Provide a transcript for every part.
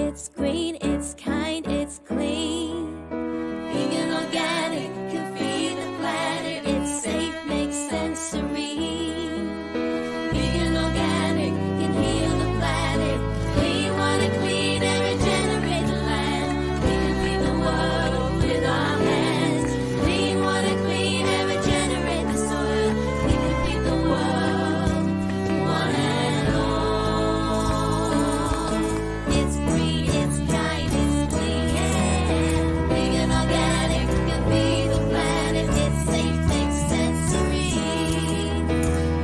It's green, it's kind, it's clean. Vegan organic can feed the planet. It's safe, makes sense, serene. Vegan organic can heal the planet. Clean water, clean air, regenerate the land. We can feed the world with our hands. Clean water, clean air, regenerate the soil. We can feed the world, one and all. It's green, it's kind, it's clean. Vegan organic can feed the planet. It's safe, makes sense, serene.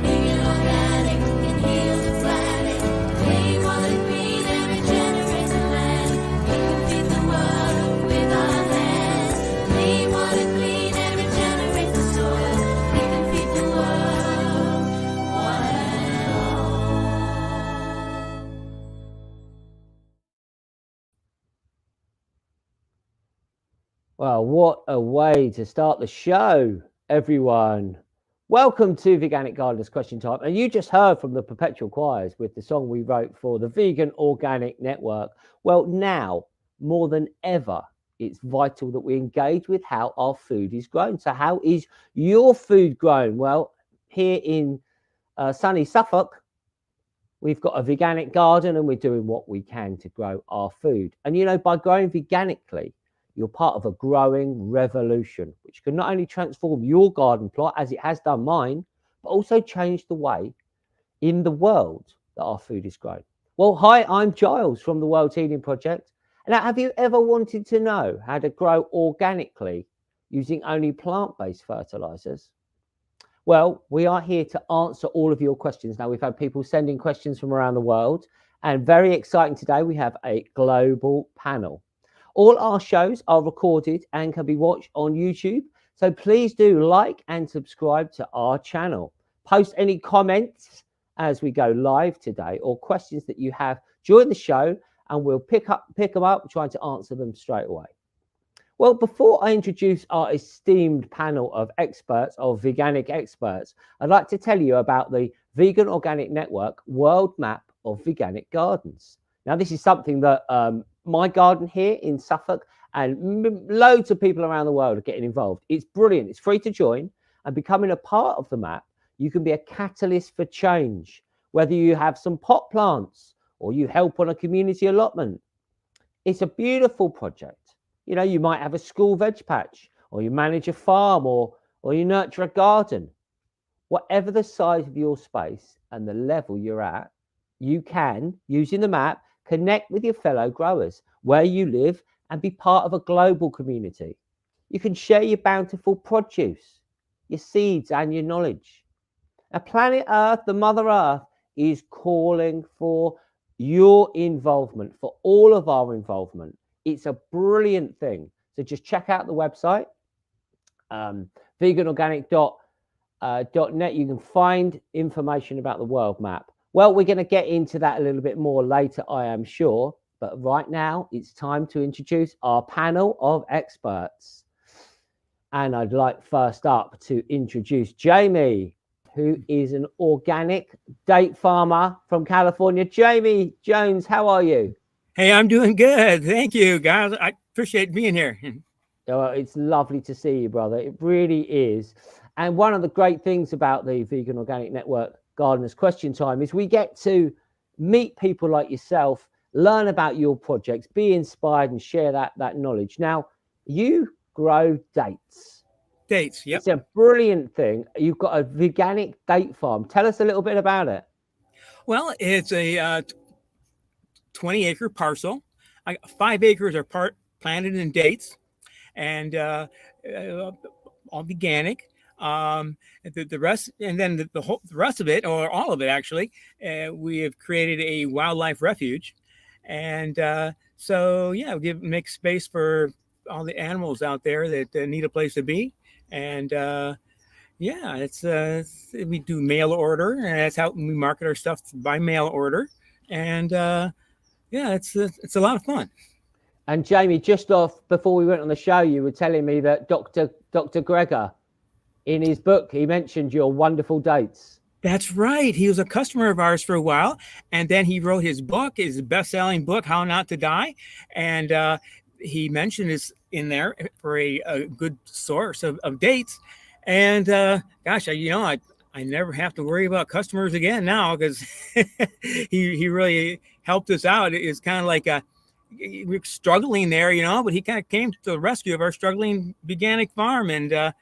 Vegan organic can heal the planet. Clean water, clean air, regenerate the land. We can feed the world with our hands. Clean water, clean air, regenerate the soil. We can feed the world, one and all. Well, what a way to start the show, everyone. Welcome to Veganic Gardeners Question Time. And you just heard from the Perpetual Choirs with the song we wrote for the Vegan Organic Network. Well, now, more than ever, it's vital that we engage with how our food is grown. So how is your food grown? Well, here in sunny Suffolk, we've got a veganic garden and we're doing what we can to grow our food. And, you know, by growing veganically, you're part of a growing revolution, which can not only transform your garden plot, as it has done mine, but also change the way in the world that our food is grown. Well, hi, I'm Giles from the World Healing Project. And now, have you ever wanted to know how to grow organically using only plant-based fertilizers? Well, we are here to answer all of your questions. Now, we've had people sending questions from around the world, and very exciting today, we have a global panel. All our shows are recorded and can be watched on YouTube. So please do like and subscribe to our channel. Post any comments as we go live today or questions that you have during the show, and we'll pick them up, trying to answer them straight away. Well, before I introduce our esteemed panel of experts, of veganic experts, I'd like to tell you about the Vegan Organic Network World Map of Veganic Gardens. Now, this is something that my garden here in Suffolk and loads of people around the world are getting involved. It's brilliant. It's free to join, and becoming a part of the map, you can be a catalyst for change, whether you have some pot plants or you help on a community allotment. It's a beautiful project. You know, you might have a school veg patch, or you manage a farm, or you nurture a garden. Whatever the size of your space and the level you're at, you can, using the map, connect with your fellow growers where you live and be part of a global community. You can share your bountiful produce, your seeds and your knowledge. Now, planet Earth, the Mother Earth, is calling for your involvement, for all of our involvement. It's a brilliant thing. So just check out the website, veganorganic.net. You can find information about the world map. Well, we're going to get into that a little bit more later, I am sure. But right now, it's time to introduce our panel of experts. And I'd like first up to introduce Jamie, who is an organic date farmer from California. Jamie Jones, how are you? Hey, I'm doing good. Thank you, guys. I appreciate being here. Oh, it's lovely to see you, brother. It really is. And one of the great things about the Vegan Organic Network Gardeners Question Time is we get to meet people like yourself, learn about your projects, be inspired and share that knowledge. Now, you grow dates. Dates, yep. It's a brilliant thing. You've got a veganic date farm. Tell us a little bit about it. Well, it's a 20-acre parcel. 5 acres are planted in dates, and all organic. The rest, and then the rest of it, or all of it actually, we have created a wildlife refuge, and so yeah, make space for all the animals out there that need a place to be, and yeah, it's we do mail order, and that's how we market our stuff, by mail order, and yeah, it's a lot of fun. And Jamie, just off before we went on the show, you were telling me that Dr. Greger, in his book, he mentioned your wonderful dates. That's right. He was a customer of ours for a while, and then he wrote his book, his best-selling book, How Not to Die, and he mentioned this in there for a good source of dates. And gosh, I never have to worry about customers again now, because he really helped us out. It's kind of like we're struggling there, but he kind of came to the rescue of our struggling veganic farm, and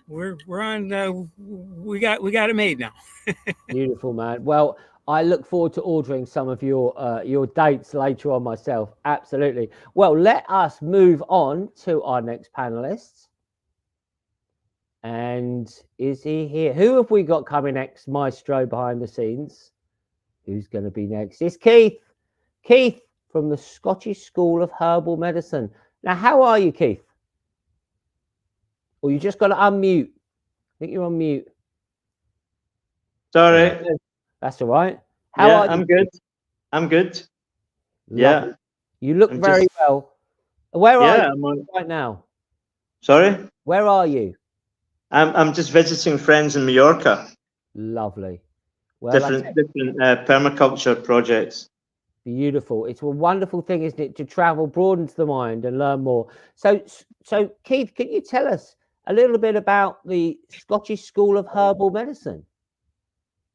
we're on. We got it made now. Beautiful, man. Well, I look forward to ordering some of your dates later on myself. Absolutely. Well, let us move on to our next panelist. And is he here? Who have we got coming next, Maestro, behind the scenes? Who's going to be next? It's Keith. Keith from the Scottish School of Herbal Medicine. Now, how are you, Keith? Or you just got to unmute. I think you're on mute. Sorry. That's all right. How are you? I'm good. I'm good. Lovely. Yeah. You look very well. Where are you I'm right now? Sorry? Where are you? I'm just visiting friends in Mallorca. Lovely. Well, different permaculture projects. Beautiful. It's a wonderful thing, isn't it, to travel, broadens the mind and learn more. So Keith, can you tell us a little bit about the Scottish School of Herbal Medicine?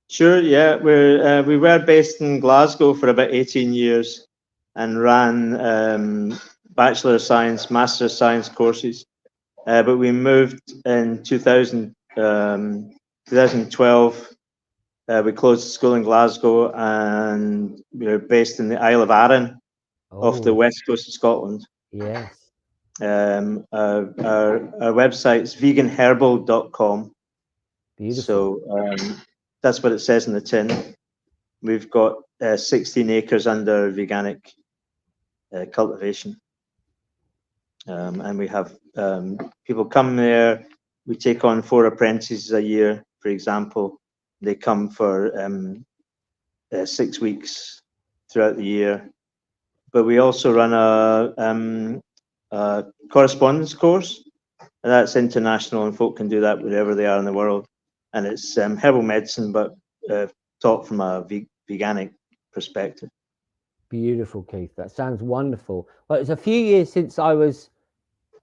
Sure, yeah. We were based in Glasgow for about 18 years and ran Bachelor of Science, Master of Science courses. But we moved in 2012. We closed the school in Glasgow, and we were based in the Isle of Arran, off the west coast of Scotland. Yes. Our website's veganherbal.com. Beautiful. So that's what it says in the tin. We've got 16 acres under veganic cultivation. And we have people come there. We take on 4 apprentices a year, for example. They come for 6 weeks throughout the year. But we also run a correspondence course, and that's international, and folk can do that wherever they are in the world. And it's herbal medicine, but taught from a veganic perspective. Beautiful, Keith. That sounds wonderful. Well, it's a few years since I was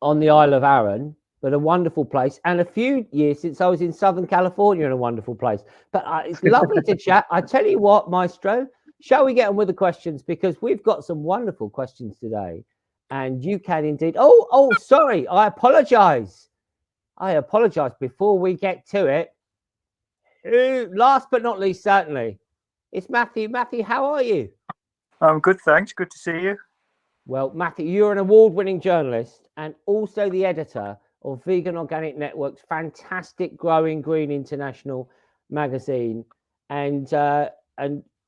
on the Isle of Arran, but a wonderful place, and a few years since I was in Southern California in a wonderful place. But it's lovely to chat. I tell you what, Maestro, shall we get on with the questions? Because we've got some wonderful questions today, and you can indeed. Oh, sorry. I apologize. Before we get to it. Last but not least, certainly, it's Matthew. Matthew, how are you? I'm good, thanks. Good to see you. Well, Matthew, you're an award-winning journalist and also the editor of Vegan Organic Network's fantastic Growing Green International magazine. And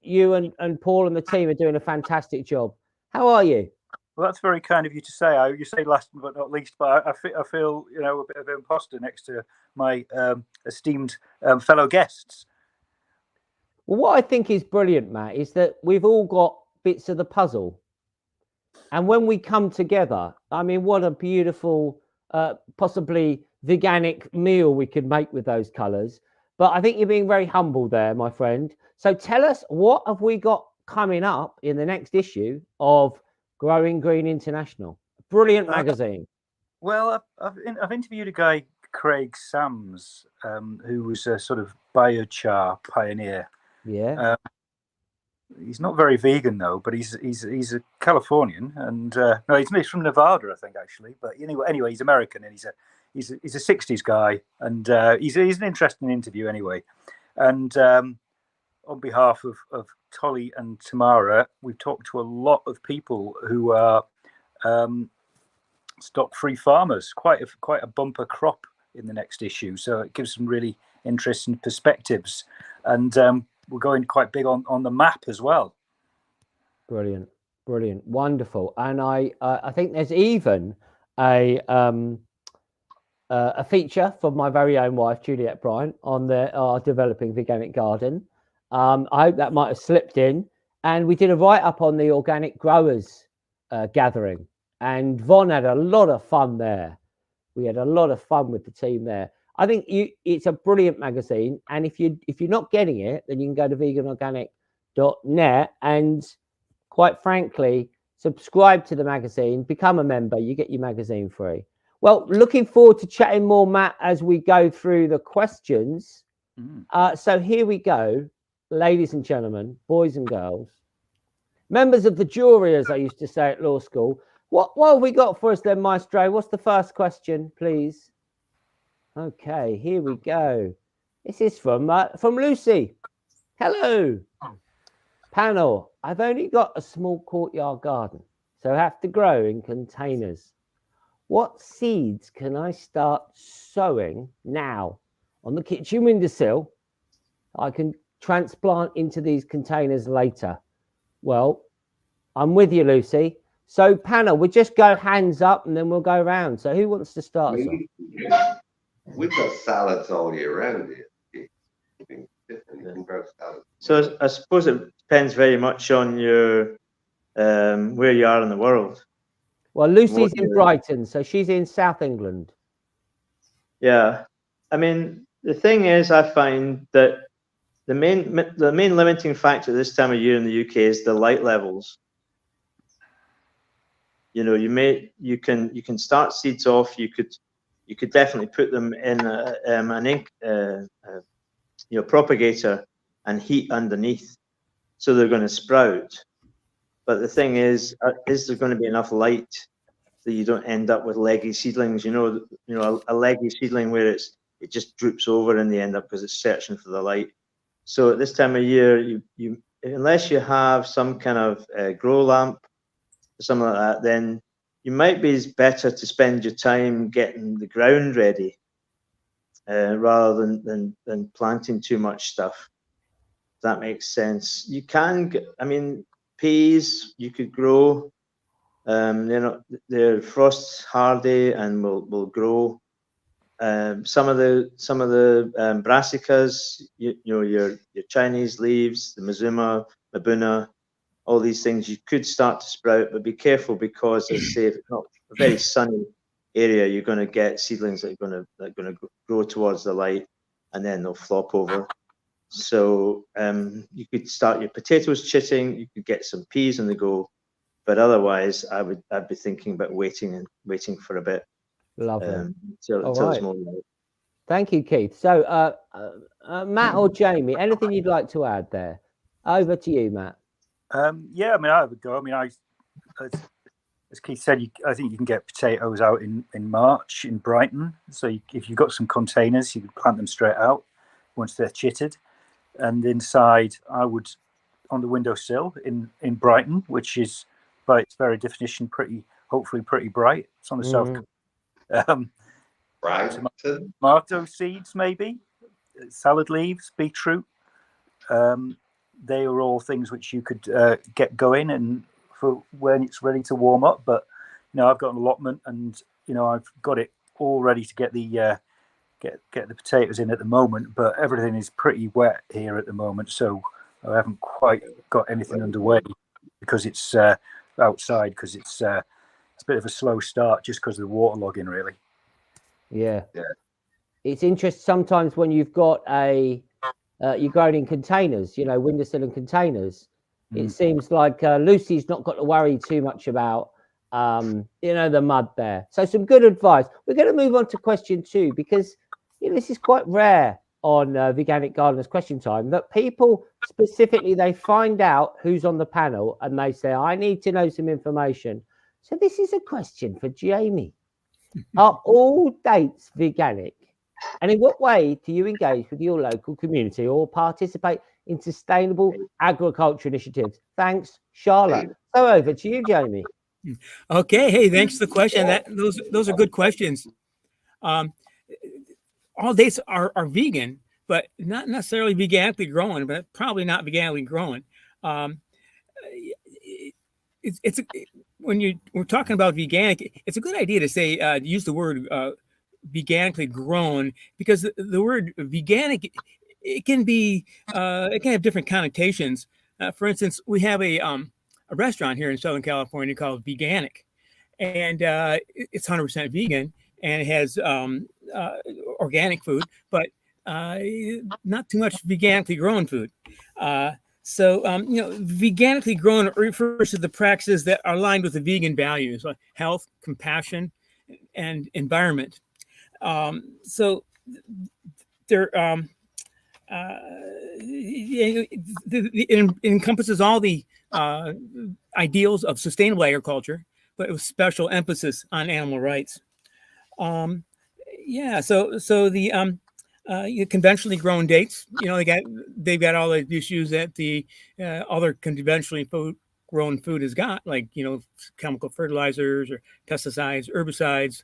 you and Paul and the team are doing a fantastic job. How are you? Well, that's very kind of you to say. You say last but not least, but I feel a bit of an imposter next to my esteemed fellow guests. Well, what I think is brilliant, Matt, is that we've all got bits of the puzzle. And when we come together, I mean, what a beautiful, possibly veganic meal we could make with those colours. But I think you're being very humble there, my friend. So tell us, what have we got coming up in the next issue of Growing Green International? Brilliant magazine. Well, I've interviewed a guy, Craig Sams, who was a sort of biochar pioneer. Yeah. He's not very vegan though, but he's a Californian, and no, he's from Nevada, I think, actually. But anyway, he's American, and he's a 60s guy, and he's an interesting interview anyway. And on behalf of Tolly and Tamara, we've talked to a lot of people who are stock-free farmers. Quite a bumper crop in the next issue, so it gives some really interesting perspectives. And we're going quite big on the map as well. Brilliant, wonderful. And I think there's even a feature from my very own wife, Juliet Bryant, on our developing veganic garden. I hope that might have slipped in. And we did a write-up on the organic growers gathering, and Von had a lot of fun there. We had a lot of fun with the team there. I think it's a brilliant magazine, and if you're not getting it, then you can go to veganorganic.net and, quite frankly, subscribe to the magazine, become a member. You get your magazine free. Well, looking forward to chatting more, Matt, as we go through the questions. So here we go, ladies and gentlemen, boys and girls, members of the jury, as I used to say at law school. What have we got for us then, Maestro? What's the first question, please? Okay, here we go. This is from Lucy. Hello. Panel, I've only got a small courtyard garden, so I have to grow in containers. What seeds can I start sowing now on the kitchen windowsill? I can transplant into these containers later. Well, I'm with you, Lucy. So, panel, we'll just go hands up and then we'll go around. So, who wants to start us off? We've got salads all year round here. You can grow salads. So I suppose it depends very much on your where you are in the world. Well, Lucy's in Brighton, so she's in South England. Yeah, I mean, the thing is, I find that the main limiting factor this time of year in the UK is the light levels. You know, you can start seeds off. You could definitely put them in an propagator and heat underneath, so they're going to sprout. But the thing is there going to be enough light that you don't end up with leggy seedlings? You know, a leggy seedling where it just droops over in the end up because it's searching for the light. So at this time of year, you unless you have some kind of grow lamp or something like that, then you might be better to spend your time getting the ground ready rather than planting too much stuff. If that makes sense. You can, I mean, peas you could grow. They're frost hardy and will grow. Some of the brassicas, your Chinese leaves, the Mizuma, Mabuna, all these things you could start to sprout, but be careful because, as I say, if it's not a very sunny area, you're going to get seedlings that are going to grow towards the light, and then they'll flop over. So you could start your potatoes chitting. You could get some peas on the go, but otherwise, I'd be thinking about waiting for a bit. Lovely. Until it's more light. Thank you, Keith. So, Matt or Jamie, anything you'd like to add there? Over to you, Matt. Yeah, I mean, I would go. I mean, as Keith said, I think you can get potatoes out in March in Brighton. So if you've got some containers, you can plant them straight out once they're chitted. And inside, I would, on the windowsill in Brighton, which is by its very definition hopefully pretty bright. It's on the south coast. Tomato seeds, maybe, salad leaves, beetroot. They are all things which you could get going and for when it's ready to warm up. But I've got an allotment, and I've got it all ready to get the potatoes in at the moment. But everything is pretty wet here at the moment, so I haven't quite got anything underway because it's outside. Because it's a bit of a slow start just because of the waterlogging, really. Yeah. It's interesting sometimes when you've got you're growing in containers, windowsill and containers. It seems like Lucy's not got to worry too much about, the mud there. So some good advice. We're going to move on to question 2 because this is quite rare on Veganic Gardeners Question Time, that people specifically, they find out who's on the panel and they say, I need to know some information. So this is a question for Jamie. Are all dates veganic? And in what way do you engage with your local community or participate in sustainable agriculture initiatives? Thanks, Charlotte. So over to you, Jamie. Okay. Hey, thanks for the question. Those are good questions. All dates are vegan, but not necessarily veganically grown, but probably not veganically grown. When we're talking about veganic, it's a good idea to say use the word veganically grown, because the word veganic, it can have different connotations. For instance, we have a restaurant here in Southern California called Veganic, and it's 100% vegan. and it has organic food, but not too much veganically grown food. So, veganically grown refers to the practices that are aligned with the vegan values, like health, compassion, and environment. So, there, it encompasses all the ideals of sustainable agriculture, but with special emphasis on animal rights. So the conventionally grown dates, they've got all the issues that the other conventionally grown food has got, like chemical fertilizers or pesticides, herbicides.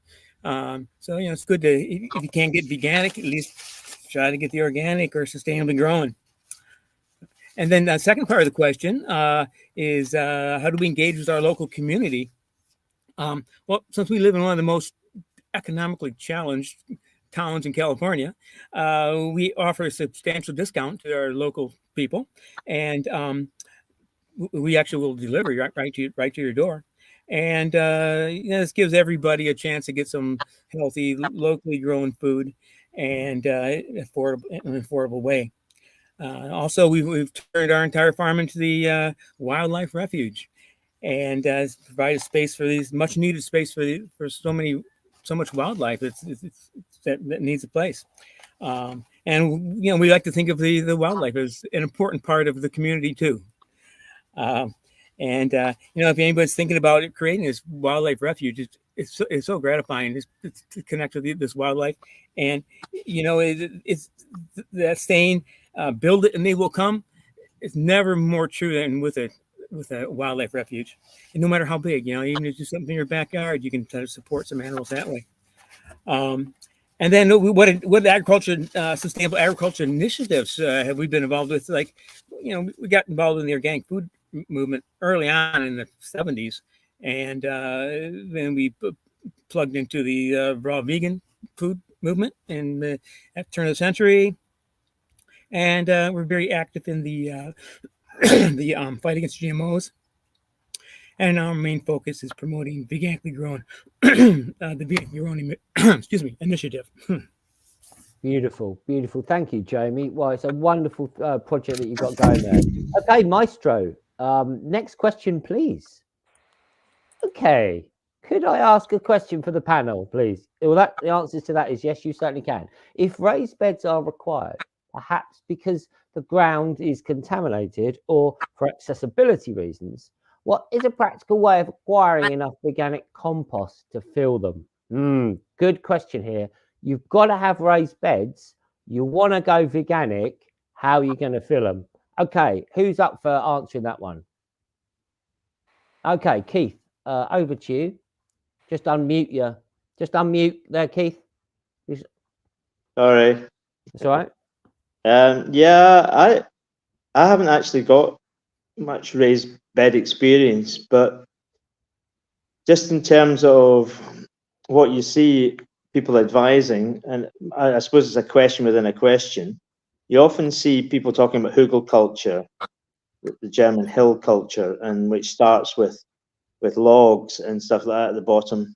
So it's good to, if you can't get veganic, at least try to get the organic or sustainably grown. And then the second part of the question is how do we engage with our local community? Well, since we live in one of the most economically challenged towns in California, we offer a substantial discount to our local people, and we actually will deliver right to your door. And this gives everybody a chance to get some healthy, locally grown food and affordable in an affordable way. Also, we've turned our entire farm into the wildlife refuge, and provide a space for these much needed space for so much wildlife that needs a place. And we like to think of the wildlife as an important part of the community too. If anybody's thinking about creating this wildlife refuge, it's so gratifying to connect with this wildlife. And it's that saying, build it and they will come. It's never more true than with a wildlife refuge. And no matter how big, even if you do something in your backyard, you can try to support some animals that way. And then what sustainable agriculture initiatives have we been involved with? Like, we got involved in the organic food movement early on in the 70s. And then we plugged into the raw vegan food movement in the turn of the century. And we're very active in the fight against GMOs. And our main focus is promoting veganically grown, the veganically grown, initiative. Beautiful, beautiful. Thank you, Jamie. Well, it's a wonderful project that you've got going there. Okay, Maestro, next question, please. Okay, could I ask a question for the panel, please? Well, the answer to that is yes, you certainly can. If raised beds are required, perhaps because the ground is contaminated or for accessibility reasons, what is a practical way of acquiring enough organic compost to fill them? Good question here. You've got to have raised beds. You want to go veganic. How are you going to fill them? Okay, who's up for answering that one? Okay, Keith, over to you. Just unmute you. Just unmute there, Keith. Sorry. That's all right. I haven't actually got much raised bed experience, but just in terms of what you see people advising, and I suppose it's a question within a question, you often see people talking about hugel culture, the German hill culture, and which starts with logs and stuff like that at the bottom,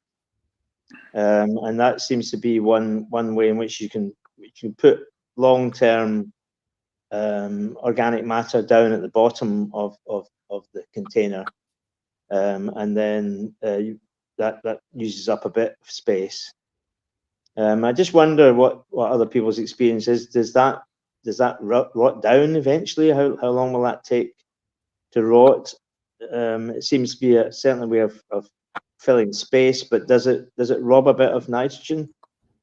and that seems to be one way in which you can put long-term organic matter down at the bottom of the container, and then that uses up a bit of space. I just wonder what other people's experience is. Does that rot down eventually? How long will that take to rot? It seems to be certainly a way of filling space, but does it rob a bit of nitrogen?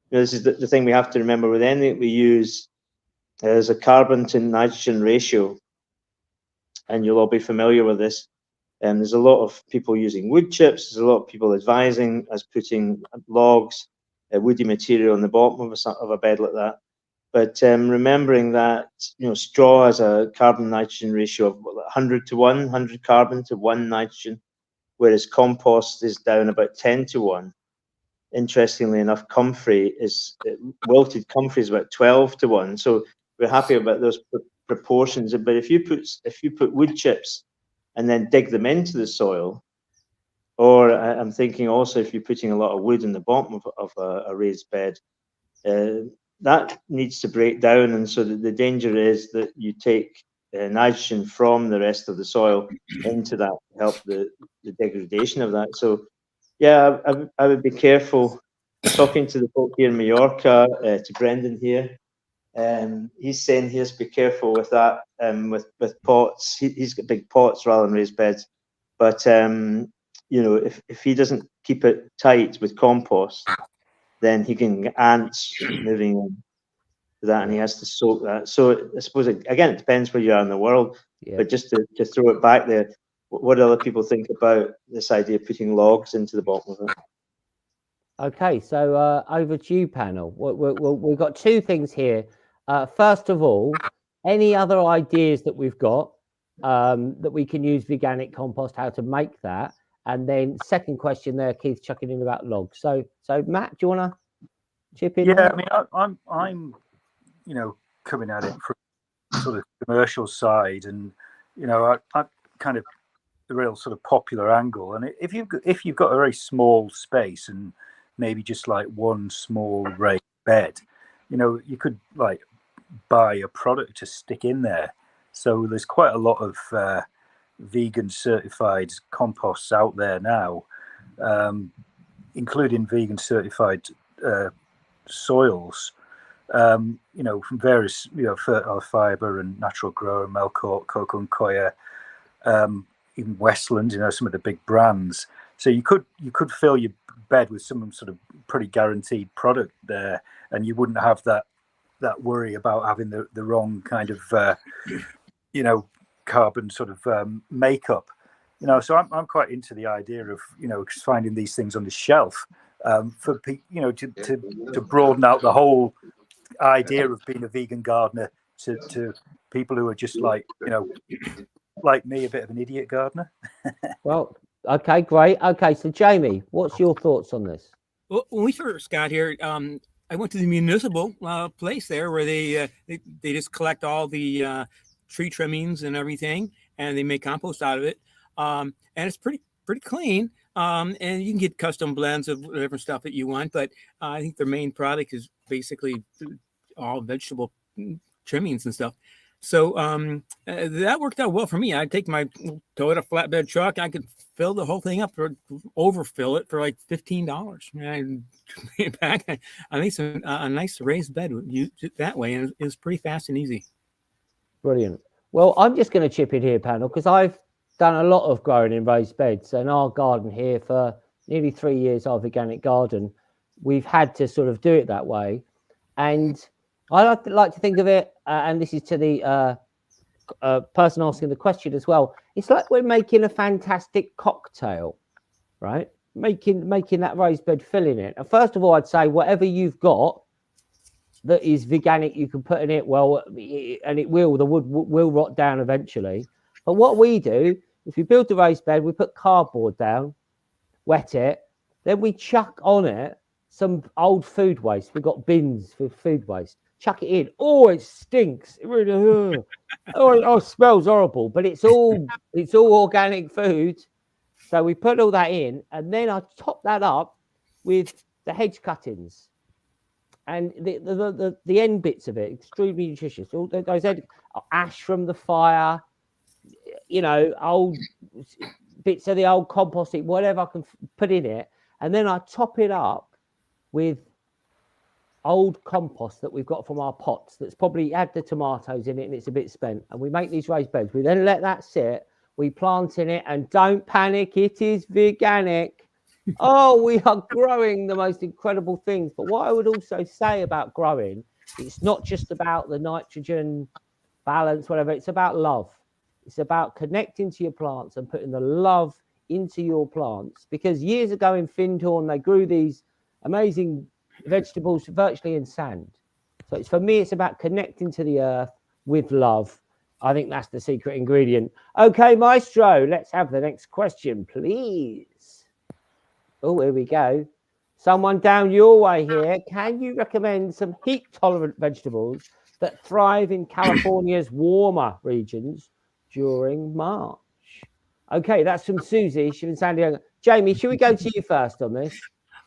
This is the thing we have to remember with anything we use. There's a carbon to nitrogen ratio, and you'll all be familiar with this. And there's a lot of people using wood chips. There's a lot of people advising us putting logs, woody material on the bottom of a bed like that. But remembering that straw has a carbon nitrogen ratio of 100 to 1, 100 carbon to 1 nitrogen, whereas compost is down about 10 to 1. Interestingly enough, wilted comfrey is about 12 to 1. So we're happy about those proportions. But if you put wood chips and then dig them into the soil, Or I'm thinking also if you're putting a lot of wood in the bottom of a raised bed, that needs to break down, and so the danger is that you take nitrogen from the rest of the soil into that to help the degradation of that. So yeah, I would be careful. Talking to the folk here in Mallorca, to Brendan here, he's saying he has to be careful with that, with pots. He's got big pots rather than raised beds, but you know, if he doesn't keep it tight with compost, then he can get ants moving in to that, and he has to soak that. So I suppose again, it depends where you are in the world. Yeah. But just to throw it back there, what do other people think about this idea of putting logs into the bottom of it? Okay, so over to you, panel. We've got two things here. First of all, any other ideas that we've got that we can use veganic compost, how to make that? And then second question there, Keith chucking in about logs. So Matt, do you want to chip in? Yeah, I mean, I'm you know, coming at it from sort of commercial side, and you know, I kind of the real sort of popular angle. And if you've got a very small space and maybe just like one small raised bed, you know, you could like buy a product to stick in there. So there's quite a lot of vegan certified composts out there now, including vegan certified soils, you know, from various, you know, fertile fiber and natural grower, Melcourt, Coco and Koya, even Westland, you know, some of the big brands. So you could fill your bed with some sort of pretty guaranteed product there, and you wouldn't have that worry about having the wrong kind of you know, carbon sort of makeup. You know, so I'm quite into the idea of, you know, finding these things on the shelf for you know, to broaden out the whole idea of being a vegan gardener to people who are just like, you know, like me, a bit of an idiot gardener. Well, okay, great. Okay, so Jamie, what's your thoughts on this? Well, when we first got here, I went to the municipal place there where they just collect all the tree trimmings and everything, and they make compost out of it. And it's pretty clean. And you can get custom blends of different stuff that you want, but I think their main product is basically all vegetable trimmings and stuff. So that worked out well for me. I'd take my Toyota flatbed truck. I could fill the whole thing up or overfill it for like $15. And I back. I made a nice raised bed that way, and it was pretty fast and easy. Brilliant. Well, I'm just going to chip in here, panel, because I've done a lot of growing in raised beds. In our garden here for nearly 3 years, our organic garden, we've had to sort of do it that way. And I like to think of it, and this is to the person asking the question as well. It's like we're making a fantastic cocktail, right? Making that raised bed, filling it. And first of all, I'd say whatever you've got that is veganic, you can put in it. Well, and the wood will rot down eventually. But what we do, if we build the raised bed, we put cardboard down, wet it, then we chuck on it some old food waste. We've got bins for food waste. Chuck it in. Oh, it stinks. It really, it smells horrible. But it's all organic food. So we put all that in, and then I top that up with the hedge cuttings and the end bits of it. Extremely nutritious. All those ash from the fire, you know, old bits of the old composting, whatever I can put in it, and then I top it up with old compost that we've got from our pots that's probably had the tomatoes in it and it's a bit spent, and we make these raised beds. We then let that sit, we plant in it, and don't panic, it is veganic. Oh, we are growing the most incredible things. But what I would also say about growing, it's not just about the nitrogen balance, whatever, it's about love. It's about connecting to your plants and putting the love into your plants, because years ago in Findhorn they grew these amazing vegetables virtually in sand. So it's, for me, it's about connecting to the earth with love. I think that's the secret ingredient. Okay, Maestro, let's have the next question, please. Oh, here we go. Someone down your way here. Can you recommend some heat tolerant vegetables that thrive in California's warmer regions during March? Okay, that's from Susie. She's in San Diego. Jamie, should we go to you first on this?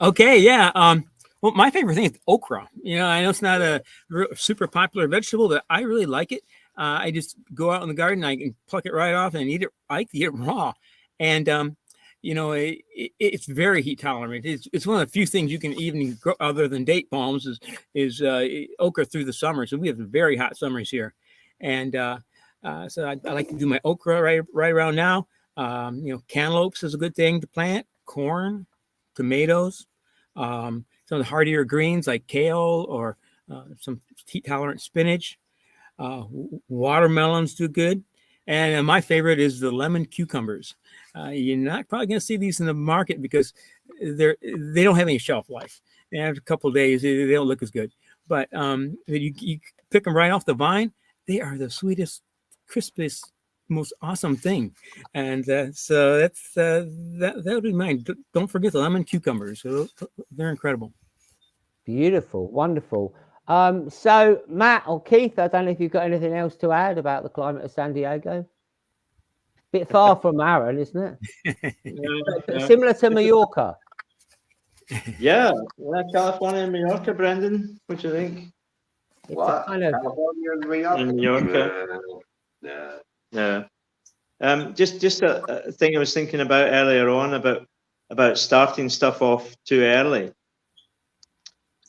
Okay, yeah. Well, my favorite thing is okra. I know it's not a super popular vegetable, but I really like it. I just go out in the garden, I can pluck it right off and eat it. I like to eat it raw, and it's very heat tolerant. It's one of the few things you can even grow other than date palms is okra through the summer. So we have very hot summers here, and so I like to do my okra right around now. Cantaloupes is a good thing to plant. Corn, tomatoes, some of the hardier greens like kale or some heat tolerant spinach. Watermelons do good. And my favorite is the lemon cucumbers. You're not probably going to see these in the market because they don't have any shelf life. And after a couple of days, they don't look as good. But you pick them right off the vine. They are the sweetest, crispiest, most awesome thing. And so that's that would be mine. Don't forget the lemon cucumbers. They're incredible. Beautiful, wonderful. So Matt or Keith, I don't know if you've got anything else to add about the climate of San Diego. Bit far from Arran, isn't it? But similar to Mallorca. Yeah, California and Mallorca, Brendan. What do you think? It's What? a kind of California and Mallorca? In Mallorca. No. Yeah. Just a thing I was thinking about earlier on about starting stuff off too early.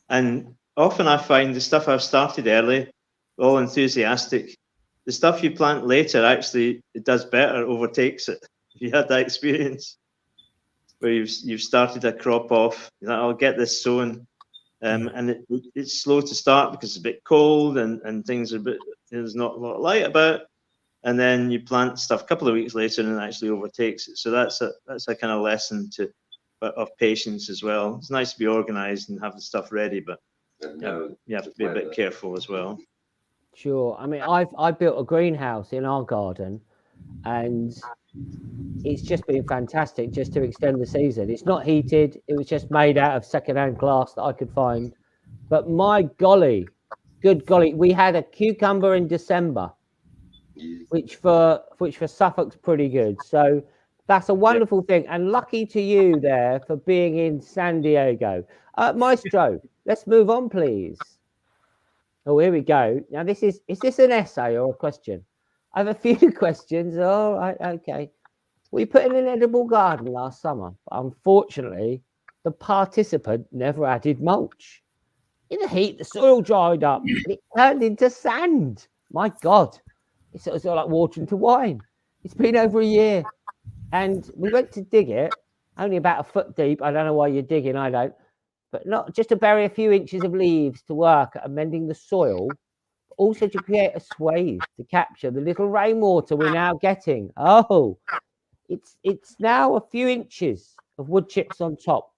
And often I find the stuff I've started early, all enthusiastic. The stuff you plant later, actually, it does better, overtakes it. Have you had that experience where you've started a crop off? I'll get this sown, and it's slow to start because it's a bit cold and things are there's not a lot of light about. And then you plant stuff a couple of weeks later and it actually overtakes it. So that's a kind of lesson of patience as well. It's nice to be organized and have the stuff ready, but you have to be a bit careful as well. Sure. I mean, I built a greenhouse in our garden, and it's just been fantastic just to extend the season. It's not heated. It was just made out of secondhand glass that I could find. But my golly, good golly, we had a cucumber in December, which for Suffolk's pretty good. So that's a wonderful thing. And lucky to you there for being in San Diego. Maestro, let's move on, please. Oh, here we go. Now, is this an essay or a question? I have a few questions. All right, okay. We put in an edible garden last summer, but unfortunately, the participant never added mulch. In the heat, the soil dried up and it turned into sand. My God, it's sort of like water into wine. It's been over a year, and we went to dig it, only about a foot deep. I don't know why you're digging, I don't. But not just to bury a few inches of leaves to work at amending the soil, but also to create a swathe to capture the little rainwater we're now getting. Oh, it's now a few inches of wood chips on top.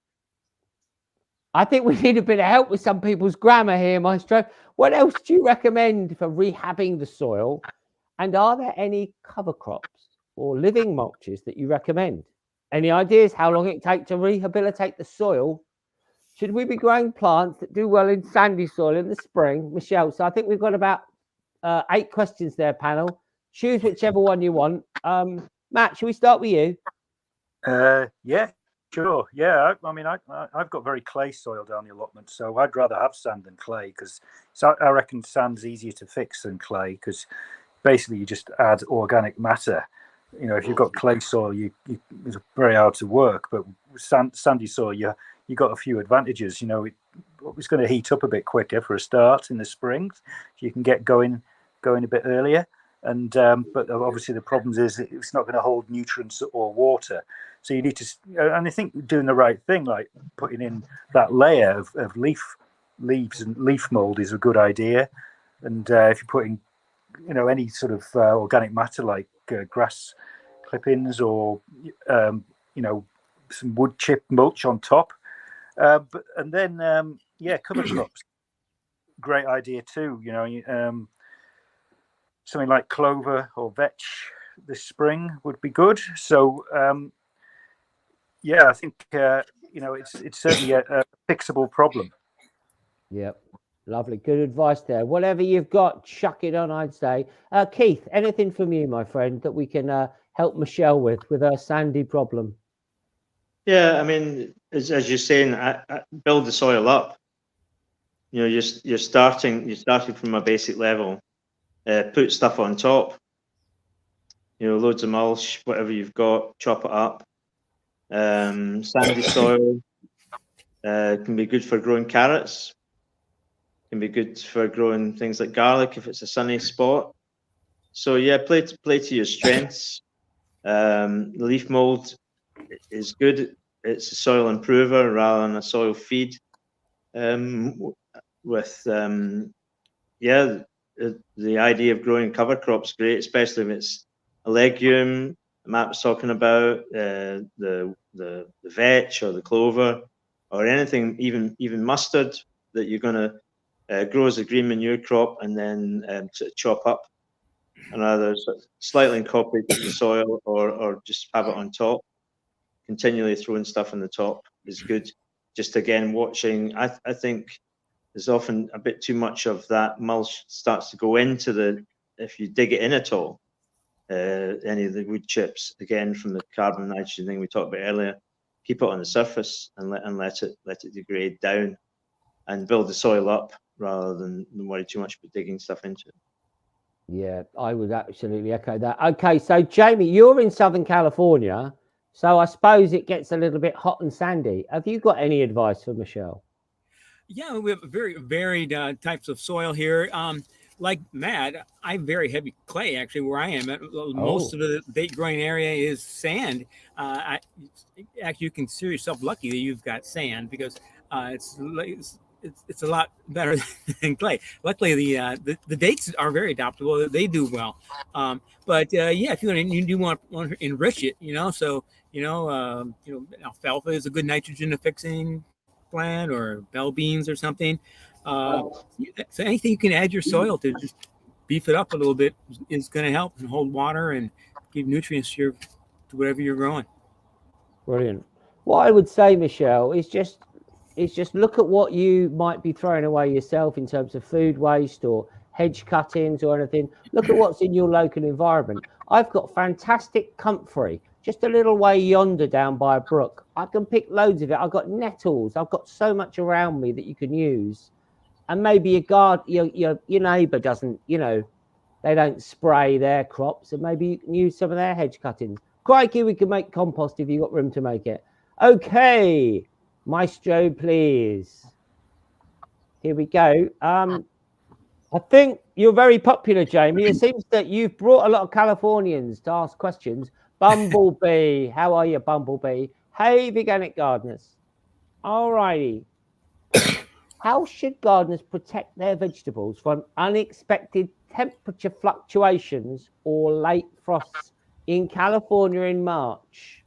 I think we need a bit of help with some people's grammar here, Maestro. What else do you recommend for rehabbing the soil? And are there any cover crops or living mulches that you recommend? Any ideas how long it takes to rehabilitate the soil? Should we be growing plants that do well in sandy soil in the spring? Michelle, so I think we've got about 8 questions there, panel. Choose whichever one you want. Matt, should we start with you? Yeah, sure. Yeah, I mean, I've got very clay soil down the allotment, so I'd rather have sand than clay because I reckon sand's easier to fix than clay because basically you just add organic matter. If you've got clay soil, it's very hard to work, but sandy soil, you got a few advantages. It's going to heat up a bit quicker for a start in the spring. You can get going a bit earlier, and but obviously the problem is it's not going to hold nutrients or water. So you need to, and I think doing the right thing, like putting in that layer of leaves and leaf mold, is a good idea. And if you're putting, any sort of organic matter like grass clippings or some wood chip mulch on top. And then cover crops, great idea too. Something like clover or vetch this spring would be good. So I think it's certainly a fixable problem. Yep, lovely, good advice there. Whatever you've got, chuck it on, I'd say. Keith, anything from you, my friend, that we can help Michelle with her sandy problem? Yeah, I mean, as you're saying, build the soil up. You know, you're starting from a basic level. Put stuff on top. You know, loads of mulch, whatever you've got, chop it up. Sandy soil can be good for growing carrots. Can be good for growing things like garlic if it's a sunny spot. So yeah, play to your strengths. Leaf mold is good. It's a soil improver rather than a soil feed. The idea of growing cover crops great, especially if it's a legume. Matt was talking about the vetch or the clover or anything, even mustard that you're going to grow as a green manure crop and then sort of chop up and either slightly incorporate the soil or just have it on top. Continually throwing stuff on the top is good. Just again watching. I think there's often a bit too much of that mulch starts to go into if you dig it in at all. Any of the wood chips, again from the carbon nitrogen thing we talked about earlier, keep it on the surface and let it degrade down and build the soil up rather than worry too much about digging stuff into it. Yeah, I would absolutely echo that. Okay, so Jamie, you're in Southern California, so I suppose it gets a little bit hot and sandy. Have you got any advice for Michelle? Yeah, we have very varied types of soil here. Like Matt, I have very heavy clay actually where I am. Most of the bait growing area is sand. Actually, you consider yourself lucky that you've got sand because it's a lot better than clay. Luckily, the dates are very adaptable. They do well. But yeah, if you do want to enrich it, so alfalfa is a good nitrogen fixing plant or bell beans or something. So anything you can add your soil to just beef it up a little bit is going to help and hold water and give nutrients to whatever you're growing. Brilliant. What I would say, Michelle, is just look at what you might be throwing away yourself in terms of food waste or hedge cuttings or anything. Look at what's in your local environment. I've got fantastic comfrey just a little way yonder down by a brook. I can pick loads of it. I've got nettles. I've got so much around me that you can use. And maybe your neighbour doesn't, they don't spray their crops, and maybe you can use some of their hedge cuttings. Crikey, we can make compost if you've got room to make it. Okay, Maestro, please. Here we go. I think you're very popular, Jamie. It seems that you've brought a lot of Californians to ask questions. Bumblebee, how are you, Bumblebee? Hey, Veganic gardeners. All righty. How should gardeners protect their vegetables from unexpected temperature fluctuations or late frosts in California in March?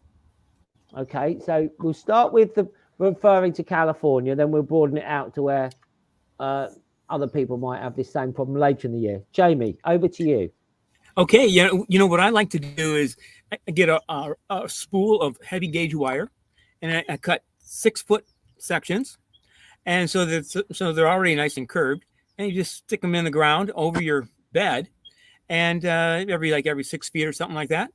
Okay, so we'll start with referring to California, then we'll broaden it out to where other people might have this same problem later in the year. Jamie, over to you. Okay, what I like to do is I get a spool of heavy gauge wire, and I cut 6-foot sections. And so they're already nice and curved, and you just stick them in the ground over your bed, and every 6 feet or something like that,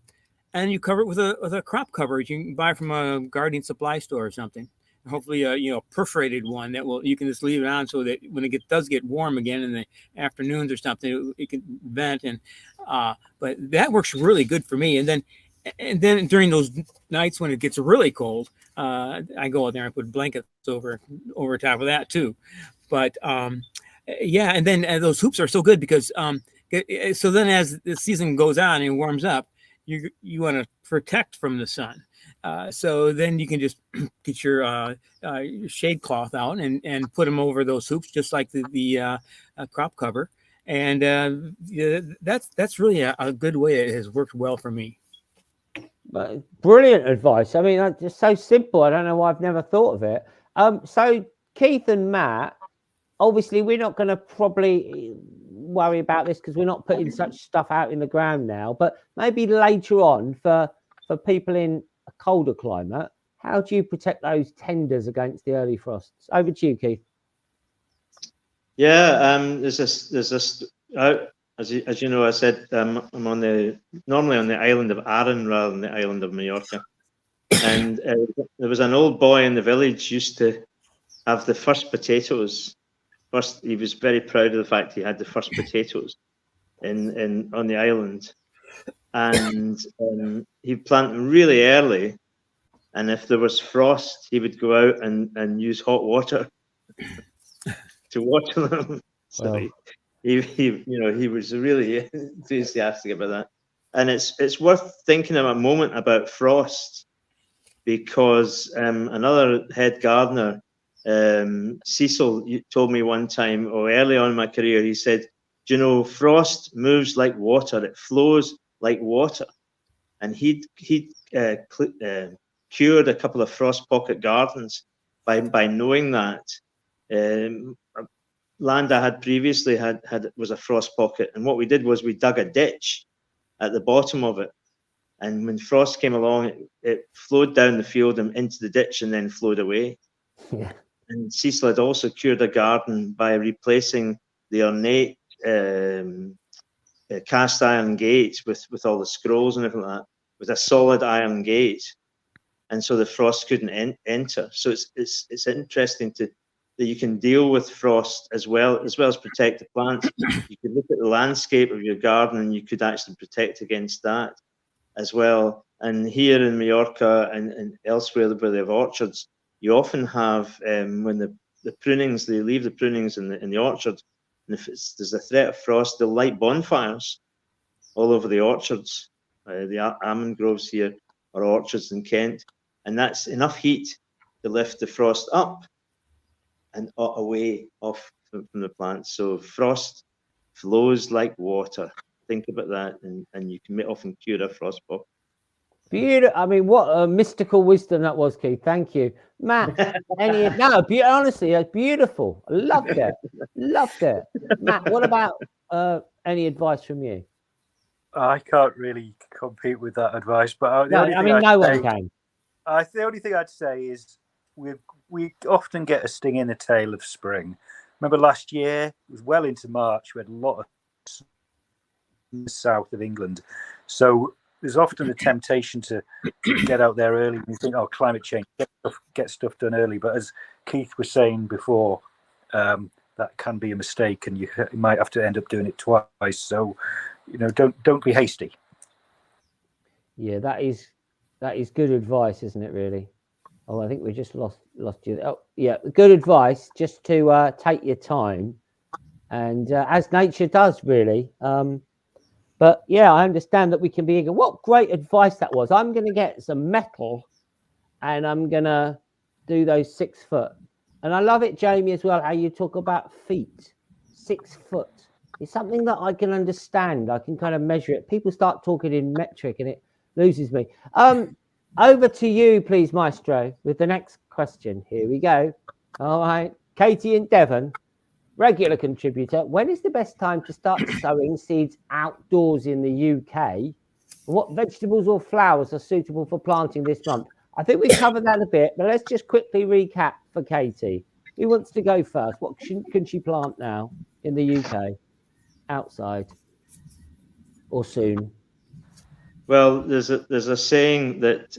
and you cover it with a crop coverage you can buy from a gardening supply store or something. Hopefully, a perforated one you can just leave it on so that when it does get warm again in the afternoons or something, it can vent. And but that works really good for me. And then during those nights when it gets really cold, I go out there and put blankets over top of that too. But yeah, and then those hoops are so good because so then as the season goes on and warms up, you want to protect from the sun. So then you can just get your shade cloth out and put them over those hoops, just like the crop cover. And that's really a good way. It has worked well for me. Brilliant advice. I mean, it's just so simple. I don't know why I've never thought of it. So Keith and Matt, obviously we're not going to probably worry about this because we're not putting such stuff out in the ground now, but maybe later on for people in a colder climate, how do you protect those tenders against the early frosts? Over to you, Keith. Yeah, there's this as you know, I said I'm normally on the island of Arran rather than the island of Mallorca. And there was an old boy in the village used to have the first potatoes. First, he was very proud of the fact he had the first potatoes on the island, and he'd plant them really early. And if there was frost, he would go out and use hot water to water them. So Wow. he was really enthusiastic about that. And it's worth thinking a moment about frost, because another head gardener, Cecil, told me one time, or early on in my career, he said, "Do you know, frost moves like water; it flows like water." And he'd cured a couple of frost pocket gardens by knowing that. Land I had previously was a frost pocket, and what we did was we dug a ditch at the bottom of it, and when frost came along, it flowed down the field and into the ditch and then flowed away. Yeah. And Cecil had also cured a garden by replacing the ornate cast iron gate with all the scrolls and everything like that with a solid iron gate, and so the frost couldn't enter. So it's interesting that you can deal with frost as well as protect the plants. You could look at the landscape of your garden and you could actually protect against that as well. And here in Mallorca and elsewhere where they have orchards, you often have when the prunings, they leave the prunings in the orchard, and if there's a threat of frost, they'll light bonfires all over the orchards. The almond groves here are orchards in Kent, and that's enough heat to lift the frost up and away off from the plants. So frost flows like water. Think about that, and you can often cure a frost pop. Beautiful. I mean, what a mystical wisdom that was, Keith. Thank you, Matt. Honestly, it's beautiful. I loved it. Loved it. Matt, what about any advice from you? I can't really compete with that advice, but No one can. The only thing I'd say is we often get a sting in the tail of spring. Remember last year, it was well into March, we had a lot of in the south of England. So there's often a temptation to get out there early and you think, oh, climate change, get stuff done early. But as Keith was saying before, that can be a mistake, and you might have to end up doing it twice. So, don't be hasty. Yeah, that is good advice, isn't it? Really. Oh, I think we just lost you. Oh, yeah, good advice. Just to take your time, and as nature does, really. But yeah, I understand that we can be eager. What great advice that was. I'm going to get some metal, and I'm going to do those 6 foot. And I love it, Jamie, as well, how you talk about feet. 6 foot. It's something that I can understand. I can kind of measure it. People start talking in metric, and it loses me. Over to you, please, Maestro, with the next question. Here we go. All right. Katie in Devon, regular contributor. When is the best time to start sowing seeds outdoors in the UK? What vegetables or flowers are suitable for planting this month? I think we covered that a bit, but let's just quickly recap for Katie. Who wants to go first? What can she plant now in the UK, outside, or soon? Well, there's a saying that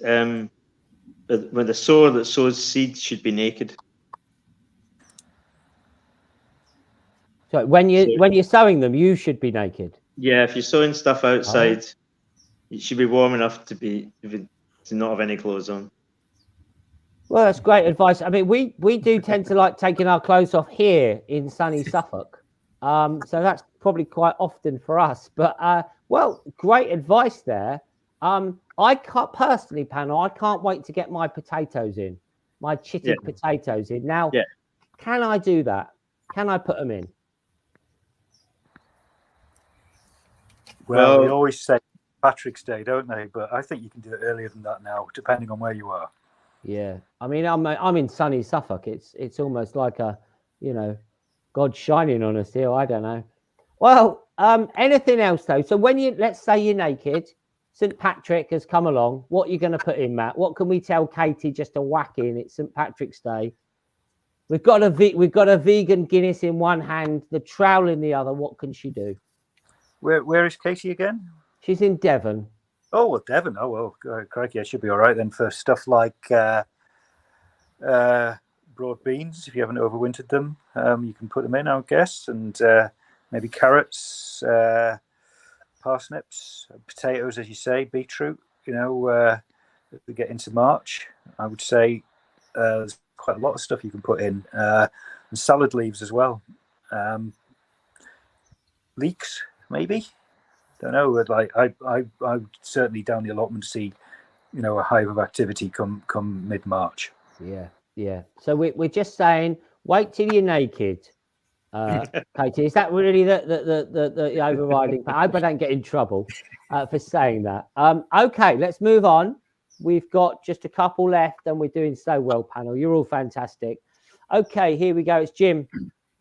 when the sower that sows seeds should be naked. So when you're sowing them, you should be naked. Yeah, if you're sowing stuff outside, it should be warm enough to not have any clothes on. Well, that's great advice. I mean, we do tend to like taking our clothes off here in sunny Suffolk. So that's probably quite often for us. But well, great advice there. I can't personally, Panel, I can't wait to get my potatoes in, my chitted potatoes in. Now, can I do that? Can I put them in? Well, we always say Patrick's Day, don't they? But I think you can do it earlier than that now, depending on where you are. Yeah, I mean, I'm in sunny Suffolk. It's almost like God shining on us here. I don't know. Well, anything else though? So let's say you're naked, St. Patrick has come along. What are you going to put in, Matt? What can we tell Katie just to whack in? It's St. Patrick's Day. We've got a vegan Guinness in one hand, the trowel in the other. What can she do? Where is Katie again? She's in Devon. Oh, well, Devon. Oh, well, crikey, I should be all right then for stuff like broad beans. If you haven't overwintered them, you can put them in, I would guess, and maybe carrots, parsnips, potatoes, as you say, beetroot. As we get into March, I would say there's quite a lot of stuff you can put in, and salad leaves as well. Leeks, maybe. Don't know. Like I would certainly down the allotment see, a hive of activity come mid-March. Yeah. So we're just saying, wait till you're naked. Katie, is that really the overriding? I hope I don't get in trouble for saying that. Okay, let's move on. We've got just a couple left, and we're doing so well, panel. You're all fantastic. Okay, here we go. It's Jim.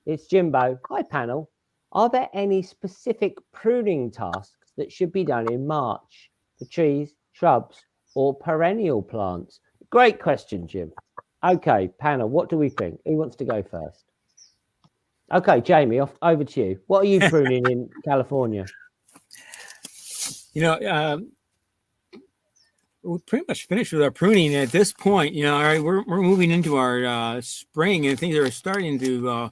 It's Jimbo. Hi, panel. Are there any specific pruning tasks that should be done in March for trees, shrubs, or perennial plants? Great question, Jim. Okay, panel, what do we think? Who wants to go first? Okay, Jamie, over to you. What are you pruning in California? We're pretty much finished with our pruning at this point. We're moving into our spring, and things are starting to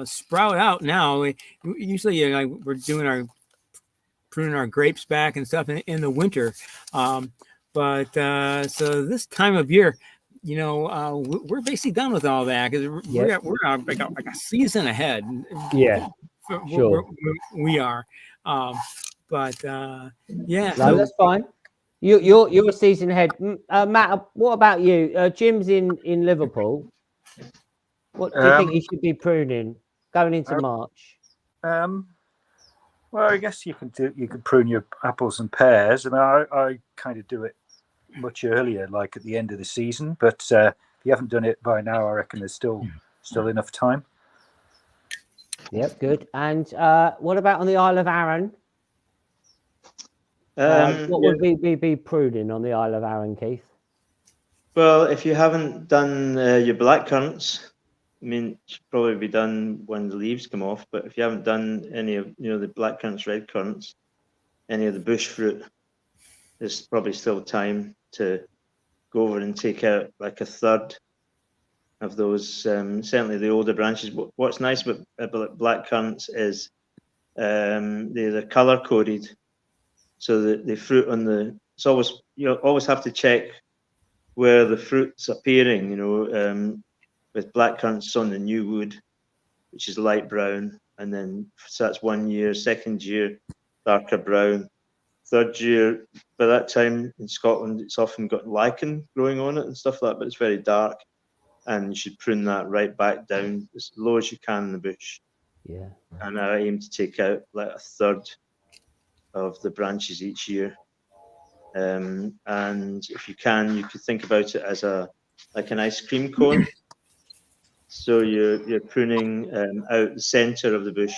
sprout out now. Usually, we're doing pruning our grapes back and stuff in the winter, but so this time of year, we're basically done with all that because we're like a season ahead. Yeah, sure. We are, but yeah. No, that's fine. You're a season ahead. Matt, what about you? Jim's in Liverpool. What do you think he should be pruning going into March? Well, I guess you can prune your apples and pears. I mean, I kind of do it much earlier, like at the end of the season. But if you haven't done it by now, I reckon there's still enough time. Yep, good. And what about on the Isle of Arran? What would be pruning on the Isle of Arran, Keith? Well, if you haven't done your blackcurrants, I mean, it should probably be done when the leaves come off. But if you haven't done any of the blackcurrants, red currants, any of the bush fruit, there's probably still time to go over and take out like a third of those. Certainly the older branches. What's nice about blackcurrants is they're color coded, so that the fruit on it's always, you always have to check where the fruit's appearing. With blackcurrants on the new wood, which is light brown, and then so that's 1 year. Second year, darker brown. Third year, by that time in Scotland, it's often got lichen growing on it and stuff like that, but it's very dark, and you should prune that right back down as low as you can in the bush. Yeah. And I aim to take out like a third of the branches each year. And if you can, you could think about it as like an ice cream cone. So you're pruning out the center of the bush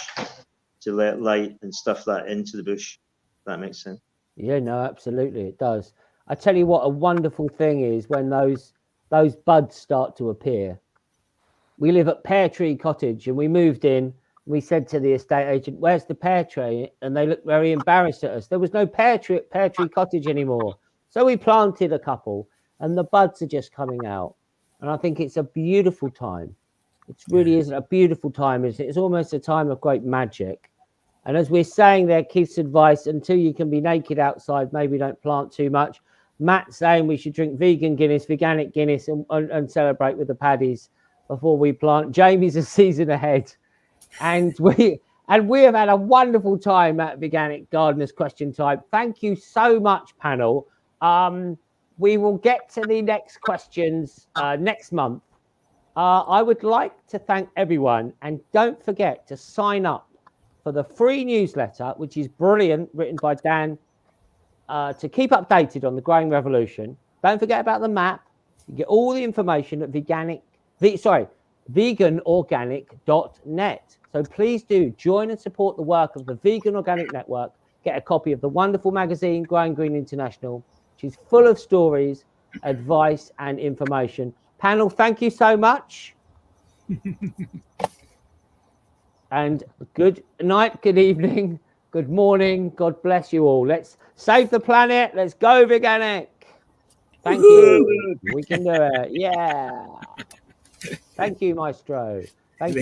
to let light and stuff like that into the bush. If that makes sense. Yeah, no, absolutely, it does. I tell you what, a wonderful thing is when those buds start to appear. We live at Pear Tree Cottage, and we moved in. We said to the estate agent, "Where's the pear tree?" And they looked very embarrassed at us. There was no pear tree cottage anymore. So we planted a couple, and the buds are just coming out. And I think it's a beautiful time. It really is a beautiful time. It's almost a time of great magic. And as we're saying there, Keith's advice, until you can be naked outside, maybe don't plant too much. Matt's saying we should drink vegan Guinness, veganic Guinness, and celebrate with the paddies before we plant. Jamie's a season ahead. And we have had a wonderful time at Veganic Gardeners Question Time. Thank you so much, panel. We will get to the next questions next month. I would like to thank everyone, and don't forget to sign up for the free newsletter, which is brilliant, written by Dan, to keep updated on the growing revolution. Don't forget about the map. You get all the information at veganorganic.net. So please do join and support the work of the Vegan Organic Network. Get a copy of the wonderful magazine, Growing Green International, which is full of stories, advice, and information. Panel, thank you so much. And good night, good evening, Good morning. God bless you all. Let's save the planet. Let's go veganic. Thank you. We can do it. Yeah. Thank you, Maestro. Thank you.